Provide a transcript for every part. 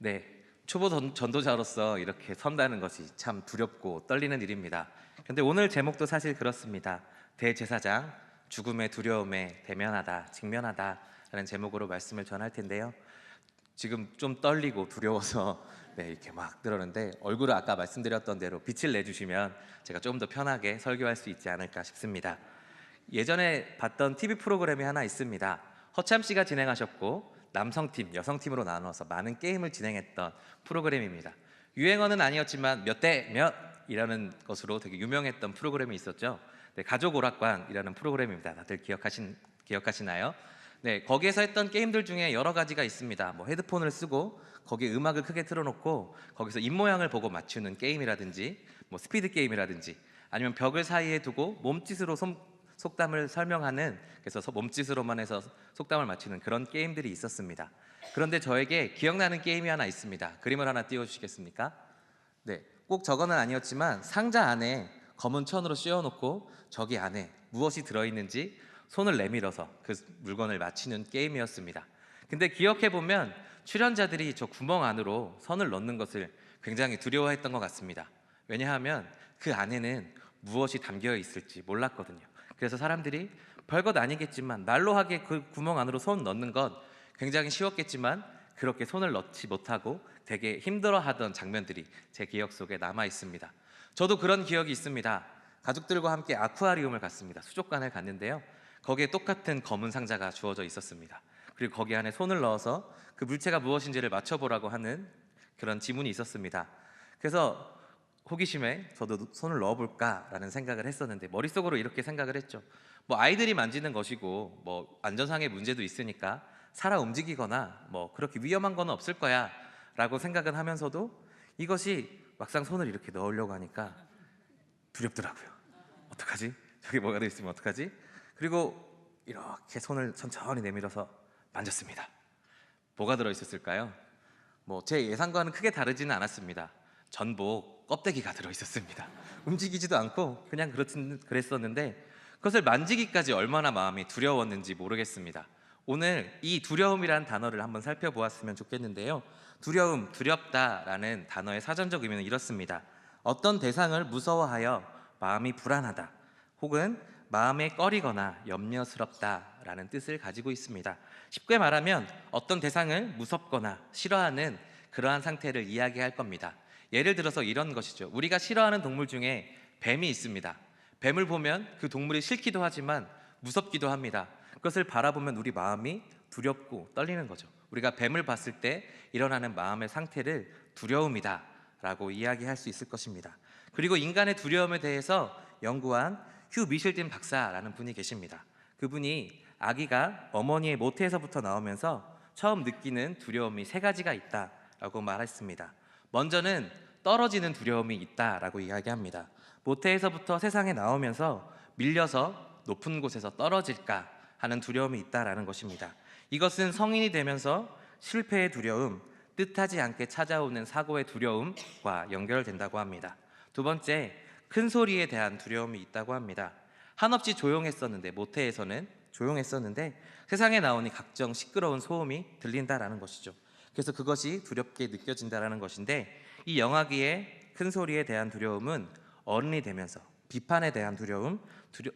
네, 초보 전도자로서 이렇게 선다는 것이 참 두렵고 떨리는 일입니다. 근데 오늘 제목도 사실 그렇습니다. 대제사장, 죽음의 두려움에 대면하다, 직면하다 라는 제목으로 말씀을 전할 텐데요. 지금 좀 떨리고 두려워서 네, 이렇게 막 들었는데 얼굴을 아까 말씀드렸던 대로 빛을 내주시면 제가 좀 더 편하게 설교할 수 있지 않을까 싶습니다. 예전에 봤던 TV 프로그램이 하나 있습니다. 허참 씨가 진행하셨고 남성팀, 여성팀으로 나눠서 많은 게임을 진행했던 프로그램입니다. 유행어는 아니었지만 몇 대 몇이라는 것으로 되게 유명했던 프로그램이 있었죠. 네, 가족 오락관이라는 프로그램입니다. 다들 기억하시나요? 네, 거기에서 했던 게임들 중에 여러 가지가 있습니다. 뭐 헤드폰을 쓰고 거기에 음악을 크게 틀어놓고 거기서 입 모양을 보고 맞추는 게임이라든지 뭐 스피드 게임이라든지 아니면 벽을 사이에 두고 몸짓으로 속담을 설명하는, 그래서 몸짓으로만 해서 속담을 맞추는 그런 게임들이 있었습니다. 그런데 저에게 기억나는 게임이 하나 있습니다. 그림을 하나 띄워주시겠습니까? 네, 꼭 저거는 아니었지만 상자 안에 검은 천으로 씌워놓고 저기 안에 무엇이 들어있는지 손을 내밀어서 그 물건을 맞히는 게임이었습니다. 근데 기억해보면 출연자들이 저 구멍 안으로 손을 넣는 것을 굉장히 두려워했던 것 같습니다. 왜냐하면 그 안에는 무엇이 담겨 있을지 몰랐거든요. 그래서 사람들이 별것 아니겠지만 말로 하기에 그 구멍 안으로 손 넣는 건 굉장히 쉬웠겠지만 그렇게 손을 넣지 못하고 되게 힘들어하던 장면들이 제 기억 속에 남아 있습니다. 저도 그런 기억이 있습니다. 가족들과 함께 아쿠아리움을 갔습니다. 수족관을 갔는데요. 거기에 똑같은 검은 상자가 주어져 있었습니다. 그리고 거기 안에 손을 넣어서 그 물체가 무엇인지를 맞춰보라고 하는 그런 지문이 있었습니다. 그래서 호기심에 저도 손을 넣어볼까라는 생각을 했었는데 머릿속으로 이렇게 생각을 했죠. 뭐 아이들이 만지는 것이고 뭐 안전상의 문제도 있으니까 살아 움직이거나 뭐 그렇게 위험한 건 없을 거야 라고 생각은 하면서도 이것이 막상 손을 이렇게 넣으려고 하니까 두렵더라고요. 어떡하지? 저기 뭐가 들어있으면 어떡하지? 그리고 이렇게 손을 천천히 내밀어서 만졌습니다. 뭐가 들어있었을까요? 뭐 제 예상과는 크게 다르지는 않았습니다. 전복 껍데기가 들어있었습니다. 움직이지도 않고 그냥 그랬었는데 그것을 만지기까지 얼마나 마음이 두려웠는지 모르겠습니다. 오늘 이 두려움이라는 단어를 한번 살펴보았으면 좋겠는데요. 두려움, 두렵다라는 단어의 사전적 의미는 이렇습니다. 어떤 대상을 무서워하여 마음이 불안하다, 혹은 마음에 꺼리거나 염려스럽다라는 뜻을 가지고 있습니다. 쉽게 말하면 어떤 대상을 무섭거나 싫어하는 그러한 상태를 이야기할 겁니다. 예를 들어서 이런 것이죠. 우리가 싫어하는 동물 중에 뱀이 있습니다. 뱀을 보면 그 동물이 싫기도 하지만 무섭기도 합니다. 그것을 바라보면 우리 마음이 두렵고 떨리는 거죠. 우리가 뱀을 봤을 때 일어나는 마음의 상태를 두려움이다 라고 이야기할 수 있을 것입니다. 그리고 인간의 두려움에 대해서 연구한 휴 미실딘 박사라는 분이 계십니다. 그분이 아기가 어머니의 모태에서부터 나오면서 처음 느끼는 두려움이 세 가지가 있다라고 말했습니다. 먼저는 떨어지는 두려움이 있다라고 이야기합니다. 모태에서부터 세상에 나오면서 밀려서 높은 곳에서 떨어질까 하는 두려움이 있다라는 것입니다. 이것은 성인이 되면서 실패의 두려움, 뜻하지 않게 찾아오는 사고의 두려움과 연결된다고 합니다. 두 번째, 큰 소리에 대한 두려움이 있다고 합니다. 한없이 조용했었는데, 모태에서는 조용했었는데 세상에 나오니 각종 시끄러운 소음이 들린다라는 것이죠. 그래서 그것이 두렵게 느껴진다라는 것인데, 이 영아기의 큰 소리에 대한 두려움은 어른이 되면서 비판에 대한 두려움,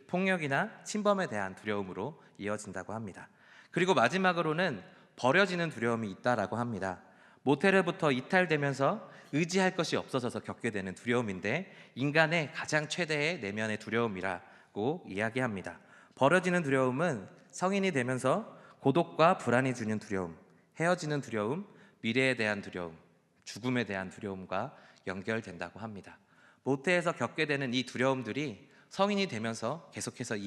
폭력이나 침범에 대한 두려움으로 이어진다고 합니다. 그리고 마지막으로는 버려지는 두려움이 있다라고 합니다. 모태로부터 이탈되면서 의지할 것이 없어져서 겪게 되는 두려움인데 인간의 가장 최대의 내면의 두려움이라고 이야기합니다. 버려지는 두려움은 성인이 되면서 고독과 불안이 주는 두려움, 헤어지는 두려움, 미래에 대한 두려움, 죽음에 대한 두려움과 연결된다고 합니다. 모태에서 겪게 되는 이 두려움들이 성인이 되면서 계속해서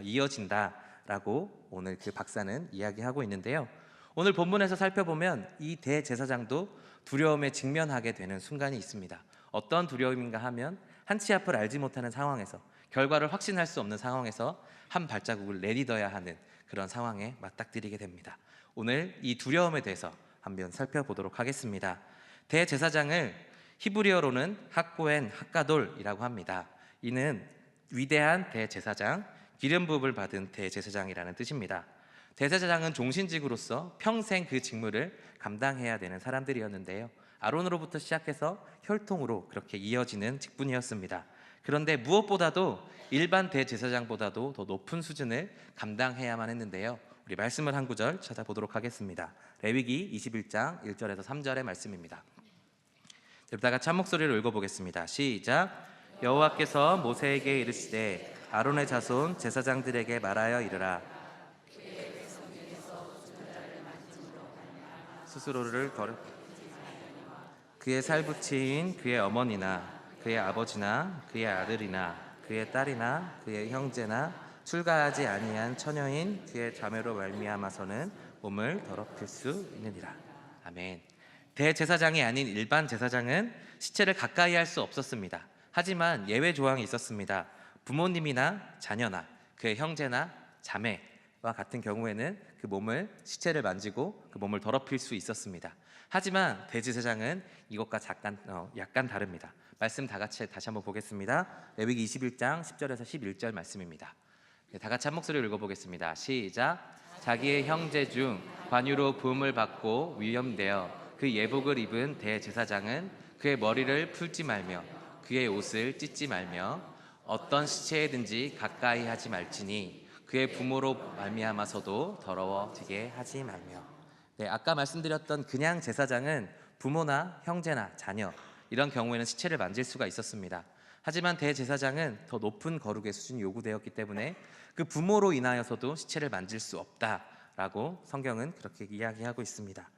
이어진다라고 오늘 그 박사는 이야기하고 있는데요. 오늘 본문에서 살펴보면 이 대제사장도 두려움에 직면하게 되는 순간이 있습니다. 어떤 두려움인가 하면 한 치 앞을 알지 못하는 상황에서, 결과를 확신할 수 없는 상황에서 한 발자국을 내딛어야 하는 그런 상황에 맞닥뜨리게 됩니다. 오늘 이 두려움에 대해서 한번 살펴보도록 하겠습니다. 대제사장을 히브리어로는 학고엔 학가돌이라고 합니다. 이는 위대한 대제사장, 기름 부음을 받은 대제사장이라는 뜻입니다. 대제사장은 종신직으로서 평생 그 직무를 감당해야 되는 사람들이었는데요. 아론으로부터 시작해서 혈통으로 그렇게 이어지는 직분이었습니다. 그런데 무엇보다도 일반 대제사장보다도 더 높은 수준을 감당해야만 했는데요. 우리 말씀을 한 구절 찾아보도록 하겠습니다. 레위기 21장 1절에서 3절의 말씀입니다. 다 같이 한 목소리로 읽어보겠습니다. 시작. 여호와께서 모세에게 이르시되 아론의 자손 제사장들에게 말하여 이르라. 스스로를 거룩 그의 살부치인 그의 어머니나 그의 아버지나 그의 아들이나 그의 딸이나 그의 형제나 출가하지 아니한 처녀인 그의 자매로 말미암아서는 몸을 더럽힐 수 있느니라. 아멘. 대제사장이 아닌 일반 제사장은 시체를 가까이 할 수 없었습니다. 하지만 예외 조항이 있었습니다. 부모님이나 자녀나 그의 형제나 자매와 같은 경우에는 그 몸을 시체를 만지고 그 몸을 더럽힐 수 있었습니다. 하지만 대제사장은 이것과 약간 다릅니다. 말씀 다 같이 다시 한번 보겠습니다. 레위기 21장 10절에서 11절 말씀입니다. 다 같이 한 목소리로 읽어보겠습니다. 시작. 자기의 형제 중 관유로 부음을 받고 위염되어 그 예복을 입은 대제사장은 그의 머리를 풀지 말며 그의 옷을 찢지 말며 어떤 시체에든지 가까이 하지 말지니 그의 부모로 말미암아서도 더러워지게 하지 말며. 아까 말씀드렸던 그냥 제사장은 부모나 형제나 자녀 이런 경우에는 시체를 만질 수가 있었습니다. 하지만 대제사장은 더 높은 거룩의 수준이 요구되었기 때문에 그 부모로 인하여서도 시체를 만질 수 없다라고 성경은 그렇게 이야기하고 있습니다.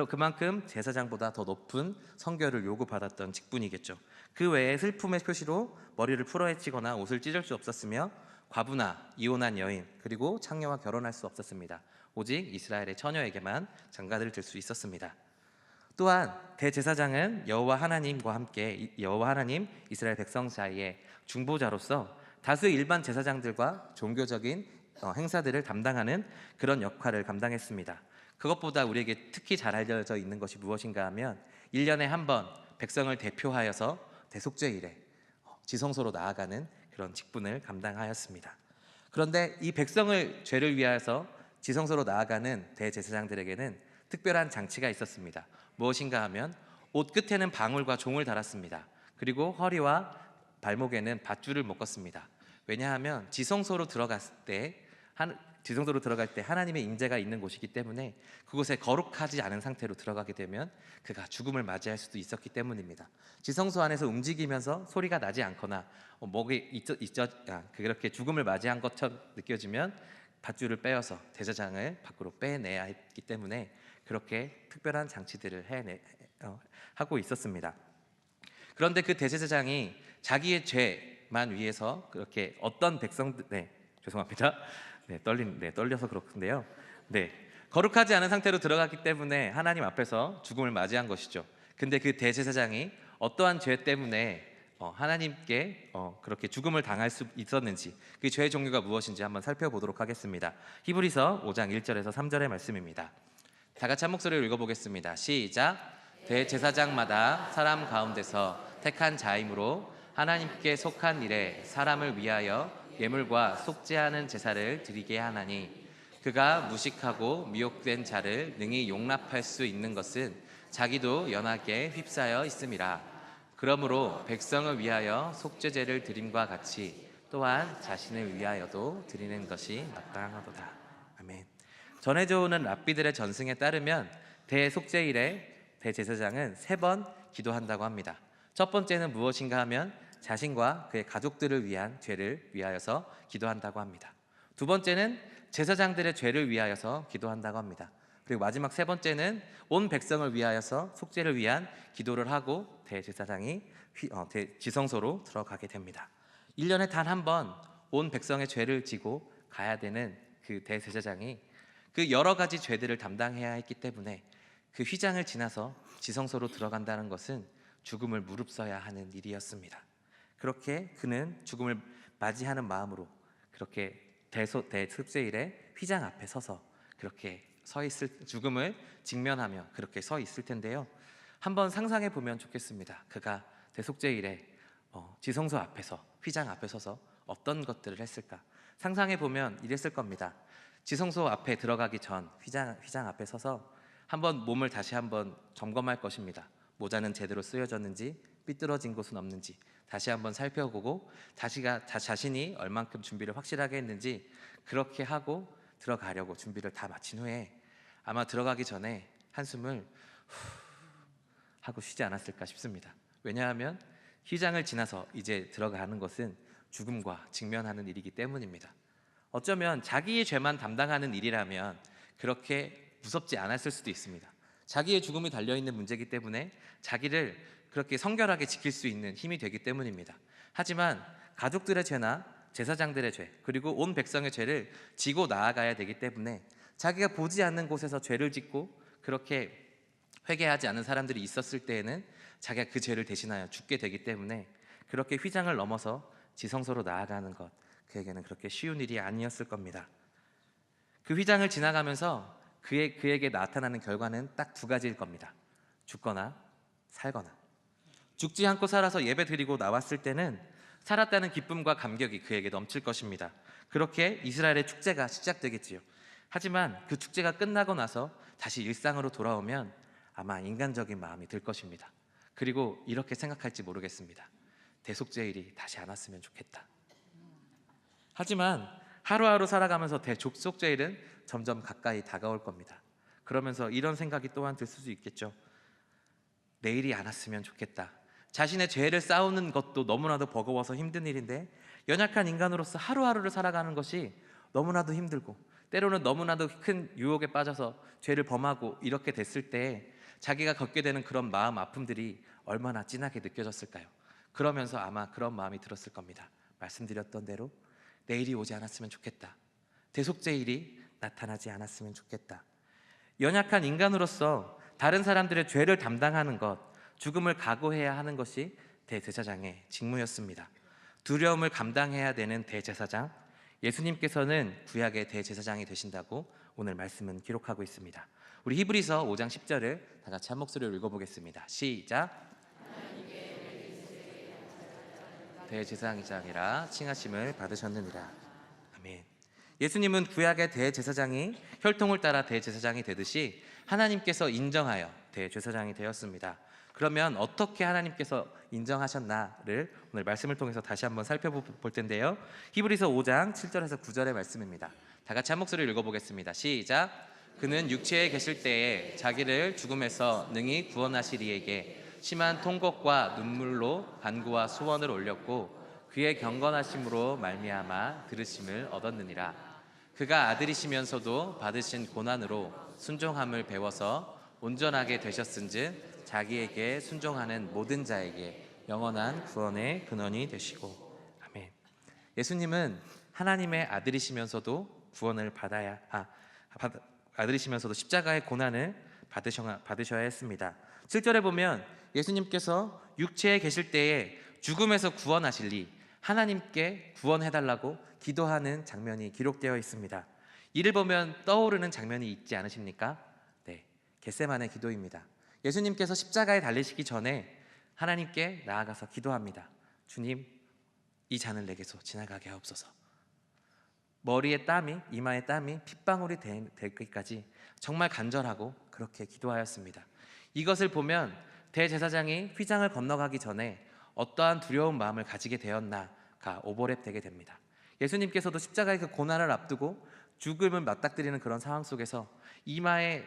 그만큼 제사장보다 더 높은 성결을 요구받았던 직분이겠죠. 그 외에 슬픔의 표시로 머리를 풀어헤치거나 옷을 찢을 수 없었으며 과부나 이혼한 여인 그리고 창녀와 결혼할 수 없었습니다. 오직 이스라엘의 처녀에게만 장가를 들 수 있었습니다. 또한 대제사장은 여호와 하나님과 함께 여호와 하나님 이스라엘 백성 사이에 중보자로서 다수 일반 제사장들과 종교적인 행사들을 담당하는 그런 역할을 감당했습니다. 그것보다 우리에게 특히 잘 알려져 있는 것이 무엇인가 하면 1년에 한 번 백성을 대표하여서 대속죄일에 지성소로 나아가는 그런 직분을 감당하였습니다. 그런데 이 백성을 죄를 위하여서 지성소로 나아가는 대제사장들에게는 특별한 장치가 있었습니다. 무엇인가 하면 옷 끝에는 방울과 종을 달았습니다. 그리고 허리와 발목에는 밧줄을 묶었습니다. 왜냐하면 지성소로 들어갈 때 하나님의 임재가 있는 곳이기 때문에 그곳에 거룩하지 않은 상태로 들어가게 되면 그가 죽음을 맞이할 수도 있었기 때문입니다. 지성소 안에서 움직이면서 소리가 나지 않거나 목이 그렇게 죽음을 맞이한 것처럼 느껴지면 밧줄을 빼어서 제사장을 밖으로 빼내야 했기 때문에 그렇게 특별한 장치들을 하고 있었습니다. 그런데 그 대제사장이 자기의 죄만 위해서 그렇게 어떤 백성들 죄송합니다. 떨려서 그렇군데요. 거룩하지 않은 상태로 들어갔기 때문에 하나님 앞에서 죽음을 맞이한 것이죠. 근데 그 대제사장이 어떠한 죄 때문에 하나님께 그렇게 죽음을 당할 수 있었는지 그 죄의 종류가 무엇인지 한번 살펴보도록 하겠습니다. 히브리서 5장 1절에서 3절의 말씀입니다. 다 같이 한 목소리로 읽어보겠습니다. 시작. 대제사장마다 사람 가운데서 택한 자임으로 하나님께 속한 일에 사람을 위하여 예물과 속죄하는 제사를 드리게 하나니 그가 무식하고 미혹된 자를 능히 용납할 수 있는 것은 자기도 연하게 휩싸여 있음이라. 그러므로 백성을 위하여 속죄제를 드림과 같이 또한 자신을 위하여도 드리는 것이 마땅하도다. 아멘. 전해져 오는 랍비들의 전승에 따르면 대속죄일에 대제사장은 3번 기도한다고 합니다. 첫 번째는 무엇인가 하면 자신과 그의 가족들을 위한 죄를 위하여서 기도한다고 합니다. 두 번째는 제사장들의 죄를 위하여서 기도한다고 합니다. 그리고 마지막 3번째는 온 백성을 위하여서 속죄를 위한 기도를 하고 대제사장이 지성소로 들어가게 됩니다. 1년에 단 한 번 온 백성의 죄를 지고 가야 되는 그 대제사장이 그 여러 가지 죄들을 담당해야 했기 때문에 그 휘장을 지나서 지성소로 들어간다는 것은 죽음을 무릅써야 하는 일이었습니다. 그렇게 그는 죽음을 맞이하는 마음으로 그렇게 대속죄일에 휘장 앞에 서서 그렇게 서 있을 죽음을 직면하며 그렇게 서 있을 텐데요. 한번 상상해 보면 좋겠습니다. 그가 대속죄일에 지성소 앞에서 휘장 앞에 서서 어떤 것들을 했을까? 상상해 보면 이랬을 겁니다. 지성소 앞에 들어가기 전 휘장 앞에 서서 한번 몸을 다시 한번 점검할 것입니다. 모자는 제대로 쓰여졌는지, 삐뚤어진 곳은 없는지 다시 한번 살펴보고 자신이 얼만큼 준비를 확실하게 했는지 그렇게 하고 들어가려고 준비를 다 마친 후에 아마 들어가기 전에 한숨을 하고 쉬지 않았을까 싶습니다. 왜냐하면 휘장을 지나서 이제 들어가는 것은 죽음과 직면하는 일이기 때문입니다. 어쩌면 자기의 죄만 담당하는 일이라면 그렇게 무섭지 않았을 수도 있습니다. 자기의 죽음이 달려있는 문제이기 때문에 자기를 그렇게 성결하게 지킬 수 있는 힘이 되기 때문입니다. 하지만 가족들의 죄나 제사장들의 죄, 그리고 온 백성의 죄를 지고 나아가야 되기 때문에 자기가 보지 않는 곳에서 죄를 짓고 그렇게 회개하지 않은 사람들이 있었을 때에는 자기가 그 죄를 대신하여 죽게 되기 때문에 그렇게 휘장을 넘어서 지성소로 나아가는 것, 그에게는 그렇게 쉬운 일이 아니었을 겁니다. 그 휘장을 지나가면서 그에게 나타나는 결과는 딱 두 가지일 겁니다. 죽거나 살거나. 죽지 않고 살아서 예배 드리고 나왔을 때는 살았다는 기쁨과 감격이 그에게 넘칠 것입니다. 그렇게 이스라엘의 축제가 시작되겠지요. 하지만 그 축제가 끝나고 나서 다시 일상으로 돌아오면 아마 인간적인 마음이 들 것입니다. 그리고 이렇게 생각할지 모르겠습니다. 대속죄일이 다시 안 왔으면 좋겠다. 하지만 하루하루 살아가면서 대속죄일은 점점 가까이 다가올 겁니다. 그러면서 이런 생각이 또한 들 수도 있겠죠. 내일이 안 왔으면 좋겠다. 자신의 죄를 싸우는 것도 너무나도 버거워서 힘든 일인데 연약한 인간으로서 하루하루를 살아가는 것이 너무나도 힘들고 때로는 너무나도 큰 유혹에 빠져서 죄를 범하고 이렇게 됐을 때 자기가 겪게 되는 그런 마음 아픔들이 얼마나 진하게 느껴졌을까요? 그러면서 아마 그런 마음이 들었을 겁니다. 말씀드렸던 대로 내일이 오지 않았으면 좋겠다. 대속죄일이 나타나지 않았으면 좋겠다. 연약한 인간으로서 다른 사람들의 죄를 담당하는 것, 죽음을 각오해야 하는 것이 대제사장의 직무였습니다. 두려움을 감당해야 되는 대제사장, 예수님께서는 구약의 대제사장이 되신다고 오늘 말씀은 기록하고 있습니다. 우리 히브리서 5장 10절을 다 같이 한 목소리로 읽어보겠습니다. 시작. 대제사장이라 칭하심을 받으셨느니라. 아멘. 예수님은 구약의 대제사장이 혈통을 따라 대제사장이 되듯이 하나님께서 인정하여 대제사장이 되었습니다. 그러면 어떻게 하나님께서 인정하셨나를 오늘 말씀을 통해서 다시 한번 살펴볼 텐데요. 히브리서 5장 7절에서 9절의 말씀입니다. 다 같이 한 목소리로 읽어보겠습니다. 시작. 그는 육체에 계실 때에 자기를 죽음에서 능히 구원하시리에게 심한 통곡과 눈물로 간구와 소원을 올렸고 그의 경건하심으로 말미암아 들으심을 얻었느니라. 그가 아들이시면서도 받으신 고난으로 순종함을 배워서 온전하게 되셨은즉 자기에게 순종하는 모든 자에게 영원한 구원의 근원이 되시고. 아멘. 예수님은 하나님의 아들이시면서도 구원을 아들이시면서도 십자가의 고난을 받으셔야 했습니다. 7절에 보면 예수님께서 육체에 계실 때에 죽음에서 구원하실리 하나님께 구원해달라고 기도하는 장면이 기록되어 있습니다. 이를 보면 떠오르는 장면이 있지 않으십니까? 네, 겟세마네 기도입니다. 예수님께서 십자가에 달리시기 전에 하나님께 나아가서 기도합니다. 주님, 이 잔을 내게서 지나가게 하옵소서. 머리에 땀이, 이마에 땀이 핏방울이 되기까지 정말 간절하고 그렇게 기도하였습니다. 이것을 보면 대제사장이 휘장을 건너가기 전에 어떠한 두려운 마음을 가지게 되었나가 오버랩되게 됩니다. 예수님께서도 십자가의 그 고난을 앞두고 죽음을 맞닥뜨리는 그런 상황 속에서 이마에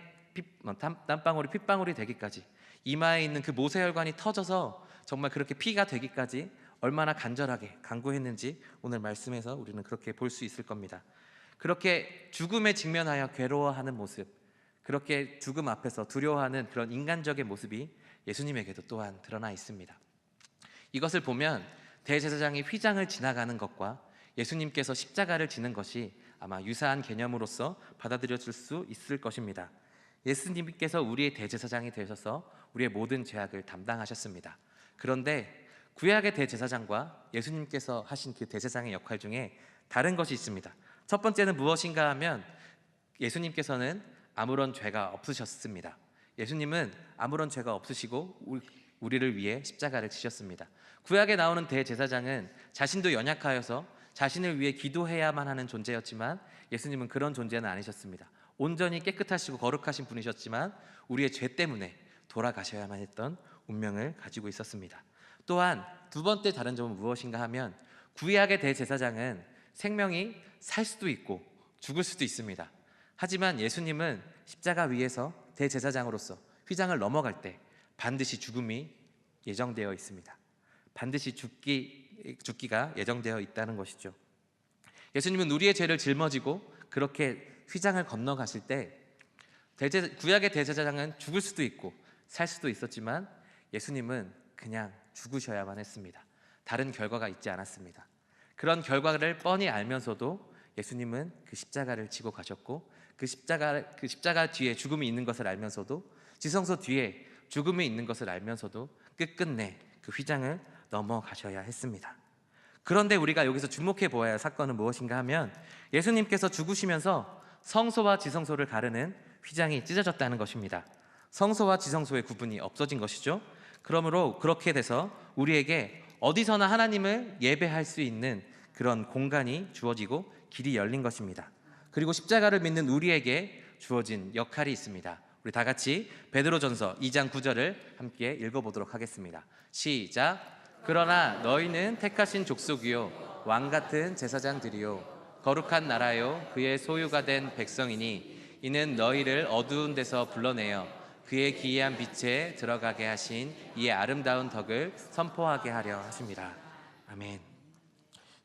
땀방울이 핏방울이 되기까지, 이마에 있는 그 모세혈관이 터져서 정말 그렇게 피가 되기까지 얼마나 간절하게 간구했는지 오늘 말씀에서 우리는 그렇게 볼 수 있을 겁니다. 그렇게 죽음에 직면하여 괴로워하는 모습, 그렇게 죽음 앞에서 두려워하는 그런 인간적인 모습이 예수님에게도 또한 드러나 있습니다. 이것을 보면 대제사장이 휘장을 지나가는 것과 예수님께서 십자가를 지는 것이 아마 유사한 개념으로서 받아들여질 수 있을 것입니다. 예수님께서 우리의 대제사장이 되셔서 우리의 모든 죄악을 담당하셨습니다. 그런데 구약의 대제사장과 예수님께서 하신 그 대제사장의 역할 중에 다른 것이 있습니다. 첫 번째는 무엇인가 하면 예수님께서는 아무런 죄가 없으셨습니다. 예수님은 아무런 죄가 없으시고 우리를 위해 십자가를 지셨습니다. 구약에 나오는 대제사장은 자신도 연약하여서 자신을 위해 기도해야만 하는 존재였지만 예수님은 그런 존재는 아니셨습니다. 온전히 깨끗하시고 거룩하신 분이셨지만 우리의 죄 때문에 돌아가셔야만 했던 운명을 가지고 있었습니다. 또한 두 번째 다른 점은 무엇인가 하면 구약의 대제사장은 생명이 살 수도 있고 죽을 수도 있습니다. 하지만 예수님은 십자가 위에서 대제사장으로서 휘장을 넘어갈 때 반드시 죽음이 예정되어 있습니다. 반드시 죽기가 예정되어 있다는 것이죠. 예수님은 우리의 죄를 짊어지고 그렇게 휘장을 건너가실 때 구약의 대제사장은 죽을 수도 있고 살 수도 있었지만 예수님은 그냥 죽으셔야만 했습니다. 다른 결과가 있지 않았습니다. 그런 결과를 뻔히 알면서도 예수님은 그 십자가를 지고 가셨고 그 십자가 뒤에 죽음이 있는 것을 알면서도 지성소 뒤에 죽음이 있는 것을 알면서도 끝끝내 그 휘장을 넘어가셔야 했습니다. 그런데 우리가 여기서 주목해 보아야 할 사건은 무엇인가 하면 예수님께서 죽으시면서 성소와 지성소를 가르는 휘장이 찢어졌다는 것입니다. 성소와 지성소의 구분이 없어진 것이죠. 그러므로 그렇게 돼서 우리에게 어디서나 하나님을 예배할 수 있는 그런 공간이 주어지고 길이 열린 것입니다. 그리고 십자가를 믿는 우리에게 주어진 역할이 있습니다. 우리 다 같이 베드로전서 2장 9절을 함께 읽어보도록 하겠습니다. 시작. 그러나 너희는 택하신 족속이요 왕 같은 제사장들이요 거룩한 나라요 그의 소유가 된 백성이니 이는 너희를 어두운 데서 불러내어 그의 기이한 빛에 들어가게 하신 이의 아름다운 덕을 선포하게 하려 하십니다. 아멘.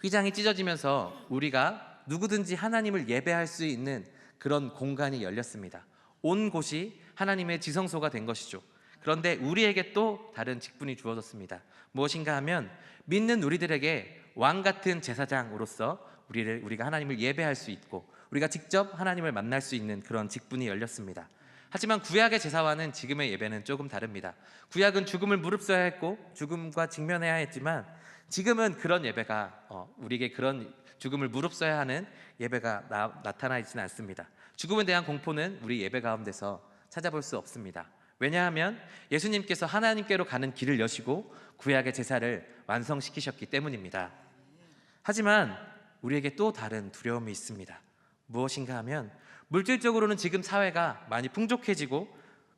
휘장이 찢어지면서 우리가 누구든지 하나님을 예배할 수 있는 그런 공간이 열렸습니다. 온 곳이 하나님의 지성소가 된 것이죠. 그런데 우리에게 또 다른 직분이 주어졌습니다. 무엇인가 하면 믿는 우리들에게 왕 같은 제사장으로서 우리가 하나님을 예배할 수 있고 우리가 직접 하나님을 만날 수 있는 그런 직분이 열렸습니다. 하지만 구약의 제사와는 지금의 예배는 조금 다릅니다. 구약은 죽음을 무릅써야 했고 죽음과 직면해야 했지만 지금은 그런 예배가 우리에게 그런 죽음을 무릅써야 하는 예배가 나타나 있지는 않습니다. 죽음에 대한 공포는 우리 예배 가운데서 찾아볼 수 없습니다. 왜냐하면 예수님께서 하나님께로 가는 길을 여시고 구약의 제사를 완성시키셨기 때문입니다. 하지만 우리에게 또 다른 두려움이 있습니다. 무엇인가 하면 물질적으로는 지금 사회가 많이 풍족해지고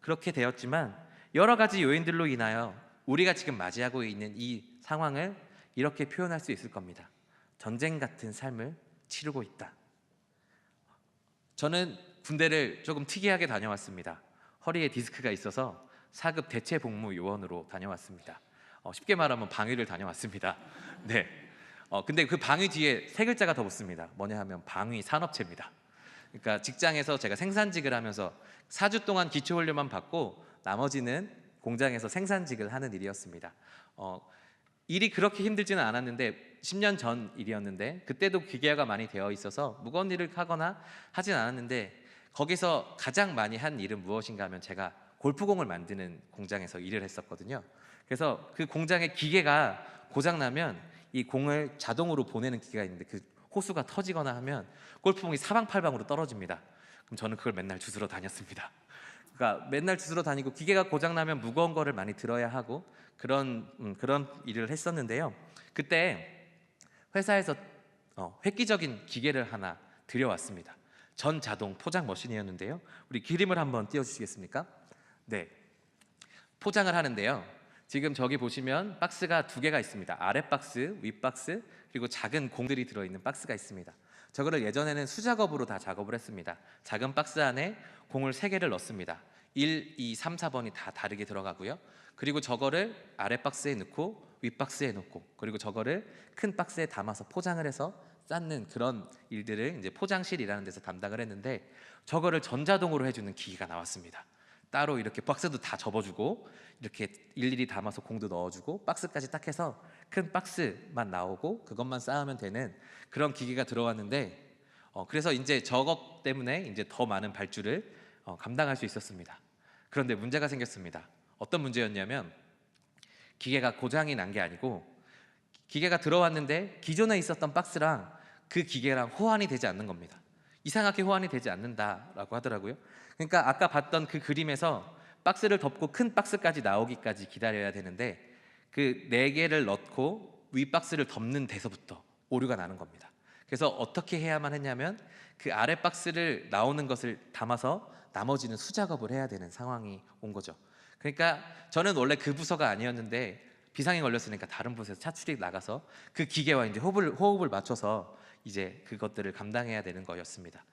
그렇게 되었지만 여러 가지 요인들로 인하여 우리가 지금 맞이하고 있는 이 상황을 이렇게 표현할 수 있을 겁니다. 전쟁 같은 삶을 치르고 있다. 저는 군대를 조금 특이하게 다녀왔습니다. 허리에 디스크가 있어서 4급 대체복무 요원으로 다녀왔습니다. 쉽게 말하면 방위를 다녀왔습니다. 네. 근데 그 방위 뒤에 세 글자가 더 붙습니다. 뭐냐 하면 방위 산업체입니다. 그러니까 직장에서 제가 생산직을 하면서 4주 동안 기초훈련만 받고 나머지는 공장에서 생산직을 하는 일이었습니다. 일이 그렇게 힘들지는 않았는데 10년 전 일이었는데 그때도 기계화가 많이 되어 있어서 무거운 일을 하거나 하진 않았는데 거기서 가장 많이 한 일은 무엇인가 하면 제가 골프공을 만드는 공장에서 일을 했었거든요. 그래서 그 공장의 기계가 고장나면 이 공을 자동으로 보내는 기계가 있는데 그 호수가 터지거나 하면 골프공이 사방팔방으로 떨어집니다. 그럼 저는 그걸 맨날 주스러 다녔습니다. 그러니까 맨날 주스러 다니고 기계가 고장나면 무거운 거를 많이 들어야 하고 그런 일을 했었는데요. 그때 회사에서 획기적인 기계를 하나 들여왔습니다. 전자동 포장 머신이었는데요. 우리 그림을 한번 띄워주시겠습니까? 네, 포장을 하는데요. 지금 저기 보시면 박스가 두 개가 있습니다. 아래 박스, 윗 박스, 그리고 작은 공들이 들어있는 박스가 있습니다. 저거를 예전에는 수작업으로 다 작업을 했습니다. 작은 박스 안에 공을 3개를 넣습니다. 1, 2, 3, 4번이 다 다르게 들어가고요. 그리고 저거를 아래 박스에 넣고 윗 박스에 넣고 그리고 저거를 큰 박스에 담아서 포장을 해서 쌓는 그런 일들을 이제 포장실이라는 데서 담당을 했는데 저거를 전자동으로 해주는 기기가 나왔습니다. 따로 이렇게 박스도 다 접어주고 이렇게 일일이 담아서 공도 넣어주고 박스까지 딱 해서 큰 박스만 나오고 그것만 쌓으면 되는 그런 기기가 들어왔는데 그래서 이제 저것 때문에 이제 더 많은 발주를 감당할 수 있었습니다. 그런데 문제가 생겼습니다. 어떤 문제였냐면 기계가 고장이 난 게 아니고 기계가 들어왔는데 기존에 있었던 박스랑 그 기계랑 호환이 되지 않는 겁니다. 이상하게 호환이 되지 않는다라고 하더라고요. 그러니까 아까 봤던 그 그림에서 박스를 덮고 큰 박스까지 나오기까지 기다려야 되는데 그 4개를 넣고 윗박스를 덮는 데서부터 오류가 나는 겁니다. 그래서 어떻게 해야만 했냐면 그 아래 박스를 나오는 것을 담아서 나머지는 수작업을 해야 되는 상황이 온 거죠. 그러니까 저는 원래 그 부서가 아니었는데 비상이 걸렸으니까 다른 부서에서 차출이 나가서 그 기계와 이제 호흡을 맞춰서 이제 그것들을 감당해야 되는 거였습니다.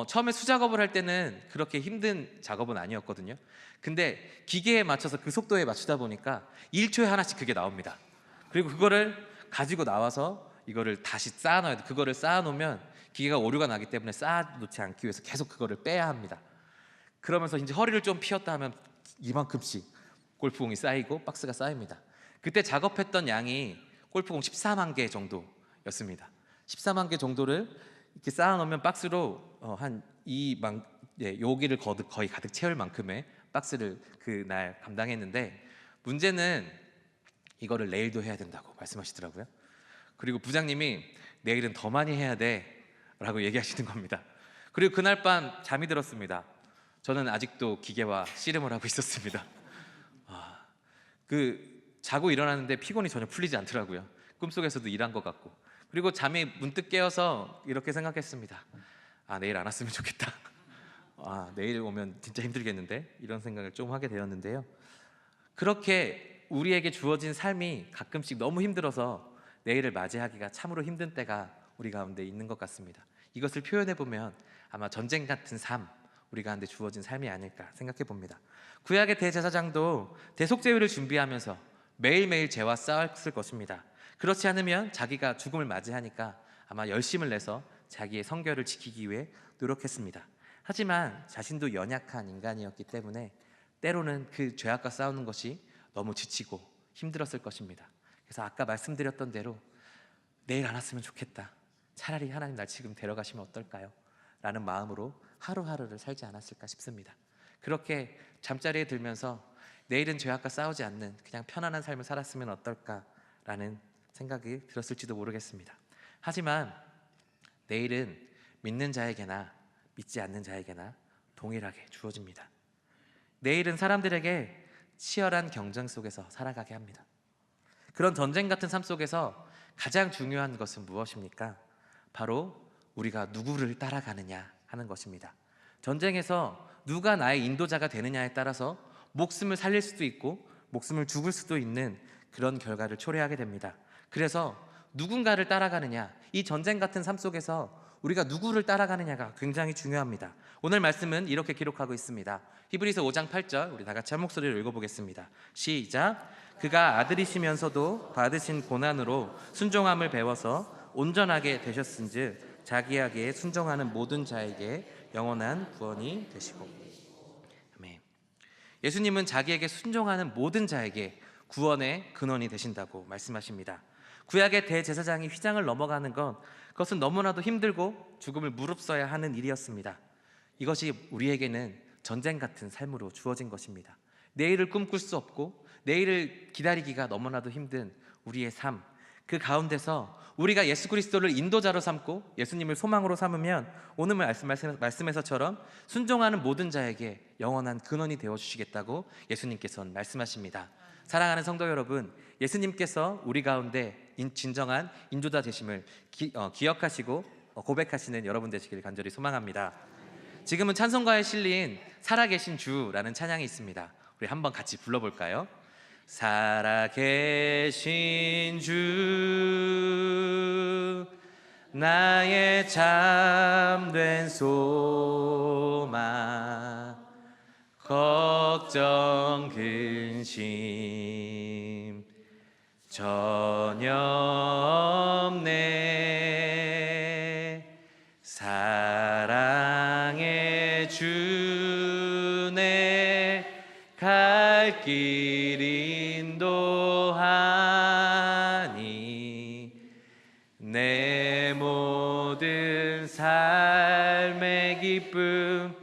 처음에 수작업을 할 때는 그렇게 힘든 작업은 아니었거든요. 근데 기계에 맞춰서 그 속도에 맞추다 보니까 1초에 하나씩 그게 나옵니다. 그리고 그거를 가지고 나와서 이거를 다시 쌓아놔야 돼. 그거를 쌓아놓으면 기계가 오류가 나기 때문에 쌓아놓지 않기 위해서 계속 그거를 빼야 합니다. 그러면서 이제 허리를 좀 펴었다 하면 이만큼씩 골프공이 쌓이고 박스가 쌓입니다. 그때 작업했던 양이 골프공 14만 개 정도였습니다. 14만 개 정도를 이렇게 쌓아놓으면 박스로 여기를 거의 가득 채울 만큼의 박스를 그날 감당했는데, 문제는 이거를 내일도 해야 된다고 말씀하시더라고요. 그리고 부장님이 내일은 더 많이 해야 돼 라고 얘기하시는 겁니다. 그리고 그날 밤 잠이 들었습니다. 저는 아직도 기계와 씨름을 하고 있었습니다. 자고 일어났는데 피곤이 전혀 풀리지 않더라고요. 꿈속에서도 일한 것 같고. 그리고 잠이 문득 깨어서 이렇게 생각했습니다. 내일 안 왔으면 좋겠다. 내일 오면 진짜 힘들겠는데, 이런 생각을 좀 하게 되었는데요. 그렇게 우리에게 주어진 삶이 가끔씩 너무 힘들어서 내일을 맞이하기가 참으로 힘든 때가 우리 가운데 있는 것 같습니다. 이것을 표현해 보면 아마 전쟁 같은 삶, 우리 가운데 주어진 삶이 아닐까 생각해 봅니다. 구약의 대제사장도 대속제회를 준비하면서 매일매일 죄와 싸웠을 것입니다. 그렇지 않으면 자기가 죽음을 맞이하니까 아마 열심을 내서 자기의 성결을 지키기 위해 노력했습니다. 하지만 자신도 연약한 인간이었기 때문에 때로는 그 죄악과 싸우는 것이 너무 지치고 힘들었을 것입니다. 그래서 아까 말씀드렸던 대로 내일 안 왔으면 좋겠다, 차라리 하나님 날 지금 데려가시면 어떨까요? 라는 마음으로 하루하루를 살지 않았을까 싶습니다. 그렇게 잠자리에 들면서 내일은 죄악과 싸우지 않는 그냥 편안한 삶을 살았으면 어떨까라는 생각이 들었을지도 모르겠습니다. 하지만 내일은 믿는 자에게나 믿지 않는 자에게나 동일하게 주어집니다. 내일은 사람들에게 치열한 경쟁 속에서 살아가게 합니다. 그런 전쟁 같은 삶 속에서 가장 중요한 것은 무엇입니까? 바로 우리가 누구를 따라가느냐 하는 것입니다. 전쟁에서 누가 나의 인도자가 되느냐에 따라서 목숨을 살릴 수도 있고 목숨을 죽을 수도 있는 그런 결과를 초래하게 됩니다. 그래서 누군가를 따라가느냐, 이 전쟁 같은 삶 속에서 우리가 누구를 따라가느냐가 굉장히 중요합니다. 오늘 말씀은 이렇게 기록하고 있습니다. 히브리서 5장 8절, 우리 다 같이 한 목소리로 읽어보겠습니다. 시작. 그가 아들이시면서도 받으신 고난으로 순종함을 배워서 온전하게 되셨은즉 자기에게 순종하는 모든 자에게 영원한 구원이 되시고. 아멘. 예수님은 자기에게 순종하는 모든 자에게 구원의 근원이 되신다고 말씀하십니다. 구약의 대제사장이 휘장을 넘어가는 그것은 너무나도 힘들고 죽음을 무릅써야 하는 일이었습니다. 이것이 우리에게는 전쟁 같은 삶으로 주어진 것입니다. 내일을 꿈꿀 수 없고 내일을 기다리기가 너무나도 힘든 우리의 삶, 그 가운데서 우리가 예수 그리스도를 인도자로 삼고 예수님을 소망으로 삼으면 오늘 말씀에서처럼 순종하는 모든 자에게 영원한 근원이 되어주시겠다고 예수님께서는 말씀하십니다. 사랑하는 성도 여러분, 예수님께서 우리 가운데 진정한 인도자 되심을 기억하시고 고백하시는 여러분 되시길 간절히 소망합니다. 지금은 찬송가에 실린 살아계신 주라는 찬양이 있습니다. 우리 한번 같이 불러볼까요? 살아계신 주, 나의 참된 소망, 걱정 근심 전혀 없네. 사랑의 주네 갈 길 인도하니 내 모든 삶의 기쁨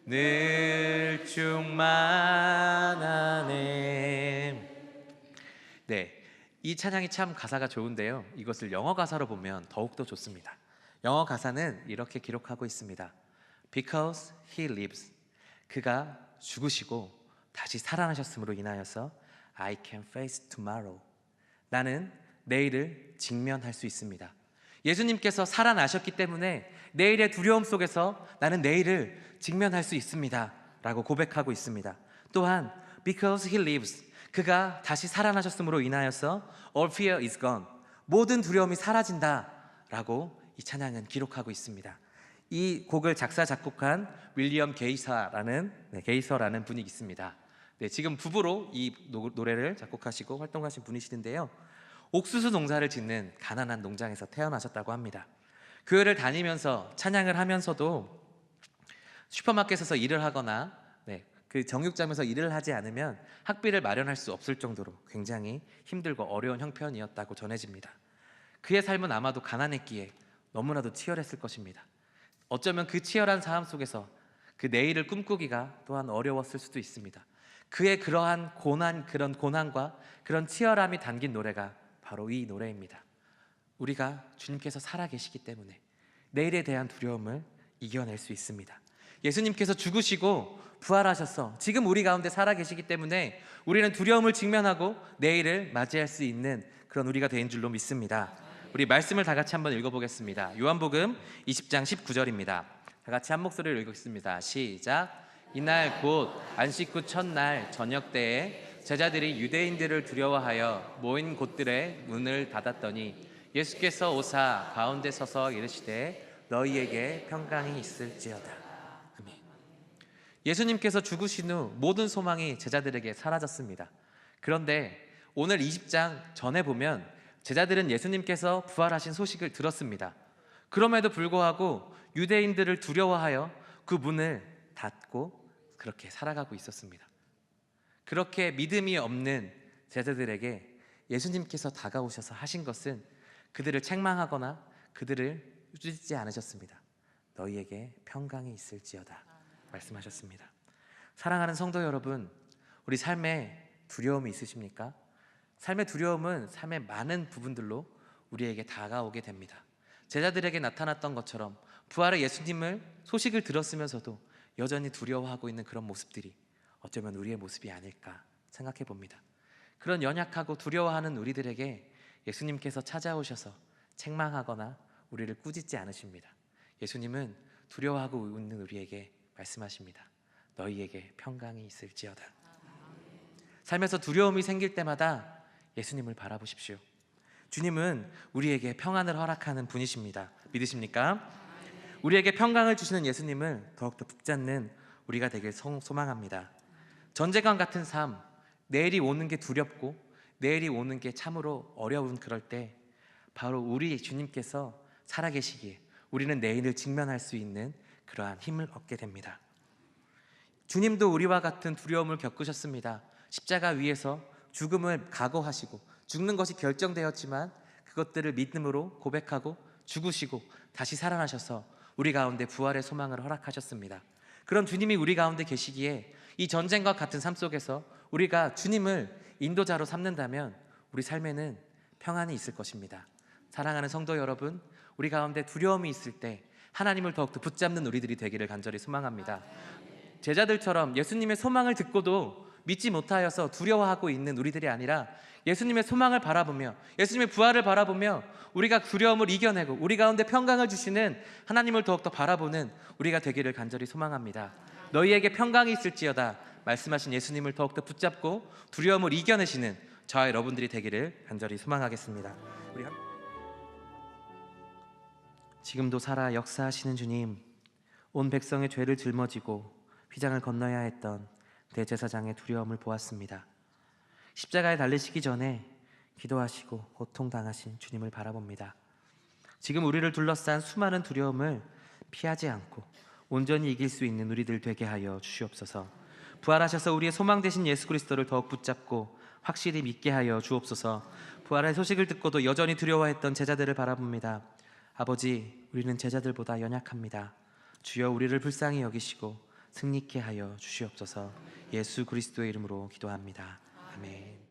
늘 충만하네. 네, 이 찬양이 참 가사가 좋은데요, 이것을 영어 가사로 보면 더욱더 좋습니다. 영어 가사는 이렇게 기록하고 있습니다. Because he lives, 그가 죽으시고 다시 살아나셨음으로 인하여서 I can face tomorrow, 나는 내일을 직면할 수 있습니다. 예수님께서 살아나셨기 때문에 내일의 두려움 속에서 나는 내일을 직면할 수 있습니다 라고 고백하고 있습니다. 또한 Because He lives, 그가 다시 살아나셨음으로 인하여서 All fear is gone, 모든 두려움이 사라진다 라고 이 찬양은 기록하고 있습니다. 이 곡을 작사 작곡한 윌리엄 게이서라는 분이 있습니다. 지금 부부로 이 노래를 작곡하시고 활동하신 분이시는데요, 옥수수 농사를 짓는 가난한 농장에서 태어나셨다고 합니다. 교회를 다니면서 찬양을 하면서도 슈퍼마켓에서 일을 하거나 그 정육점에서 일을 하지 않으면 학비를 마련할 수 없을 정도로 굉장히 힘들고 어려운 형편이었다고 전해집니다. 그의 삶은 아마도 가난했기에 너무나도 치열했을 것입니다. 어쩌면 그 치열한 삶 속에서 그 내일을 꿈꾸기가 또한 어려웠을 수도 있습니다. 그의 그러한 그런 고난과 그런 치열함이 담긴 노래가 바로 이 노래입니다. 우리가 주님께서 살아계시기 때문에 내일에 대한 두려움을 이겨낼 수 있습니다. 예수님께서 죽으시고 부활하셔서 지금 우리 가운데 살아계시기 때문에 우리는 두려움을 직면하고 내일을 맞이할 수 있는 그런 우리가 된 줄로 믿습니다. 우리 말씀을 다 같이 한번 읽어보겠습니다. 요한복음 20장 19절입니다. 다 같이 한 목소리로 읽겠습니다. 시작. 이날 곧 안식 후 첫날 저녁 때에 제자들이 유대인들을 두려워하여 모인 곳들의 문을 닫았더니 예수께서 오사 가운데 서서 이르시되 너희에게 평강이 있을지어다. 아멘. 예수님께서 죽으신 후 모든 소망이 제자들에게 사라졌습니다. 그런데 오늘 20장 전에 보면 제자들은 예수님께서 부활하신 소식을 들었습니다. 그럼에도 불구하고 유대인들을 두려워하여 그 문을 닫고 그렇게 살아가고 있었습니다. 그렇게 믿음이 없는 제자들에게 예수님께서 다가오셔서 하신 것은 그들을 책망하거나 그들을 꾸짖지 않으셨습니다. 너희에게 평강이 있을지어다 말씀하셨습니다. 사랑하는 성도 여러분, 우리 삶에 두려움이 있으십니까? 삶의 두려움은 삶의 많은 부분들로 우리에게 다가오게 됩니다. 제자들에게 나타났던 것처럼 부활의 예수님을 소식을 들었으면서도 여전히 두려워하고 있는 그런 모습들이 어쩌면 우리의 모습이 아닐까 생각해 봅니다. 그런 연약하고 두려워하는 우리들에게 예수님께서 찾아오셔서 책망하거나 우리를 꾸짖지 않으십니다. 예수님은 두려워하고 있는 우리에게 말씀하십니다. 너희에게 평강이 있을지어다. 삶에서 두려움이 생길 때마다 예수님을 바라보십시오. 주님은 우리에게 평안을 허락하는 분이십니다. 믿으십니까? 우리에게 평강을 주시는 예수님을 더욱더 붙잡는 우리가 되길 소망합니다. 전쟁과 같은 삶, 내일이 오는 게 두렵고 내일이 오는 게 참으로 어려운 그럴 때 바로 우리 주님께서 살아계시기에 우리는 내일을 직면할 수 있는 그러한 힘을 얻게 됩니다. 주님도 우리와 같은 두려움을 겪으셨습니다. 십자가 위에서 죽음을 각오하시고 죽는 것이 결정되었지만 그것들을 믿음으로 고백하고 죽으시고 다시 살아나셔서 우리 가운데 부활의 소망을 허락하셨습니다. 그런 주님이 우리 가운데 계시기에 이 전쟁과 같은 삶 속에서 우리가 주님을 인도자로 삼는다면 우리 삶에는 평안이 있을 것입니다. 사랑하는 성도 여러분, 우리 가운데 두려움이 있을 때 하나님을 더욱더 붙잡는 우리들이 되기를 간절히 소망합니다. 제자들처럼 예수님의 소망을 듣고도 믿지 못하여서 두려워하고 있는 우리들이 아니라 예수님의 소망을 바라보며 예수님의 부활을 바라보며 우리가 두려움을 이겨내고 우리 가운데 평강을 주시는 하나님을 더욱더 바라보는 우리가 되기를 간절히 소망합니다. 너희에게 평강이 있을지어다 말씀하신 예수님을 더욱더 붙잡고 두려움을 이겨내시는 저와 여러분들이 되기를 간절히 소망하겠습니다. 지금도 살아 역사하시는 주님, 온 백성의 죄를 짊어지고 휘장을 건너야 했던 대제사장의 두려움을 보았습니다. 십자가에 달리시기 전에 기도하시고 고통당하신 주님을 바라봅니다. 지금 우리를 둘러싼 수많은 두려움을 피하지 않고 온전히 이길 수 있는 우리들 되게 하여 주시옵소서. 부활하셔서 우리의 소망 되신 예수 그리스도를 더욱 붙잡고 확실히 믿게 하여 주옵소서. 부활의 소식을 듣고도 여전히 두려워했던 제자들을 바라봅니다. 아버지, 우리는 제자들보다 연약합니다. 주여 우리를 불쌍히 여기시고 승리케 하여 주시옵소서. 예수 그리스도의 이름으로 기도합니다. 아멘.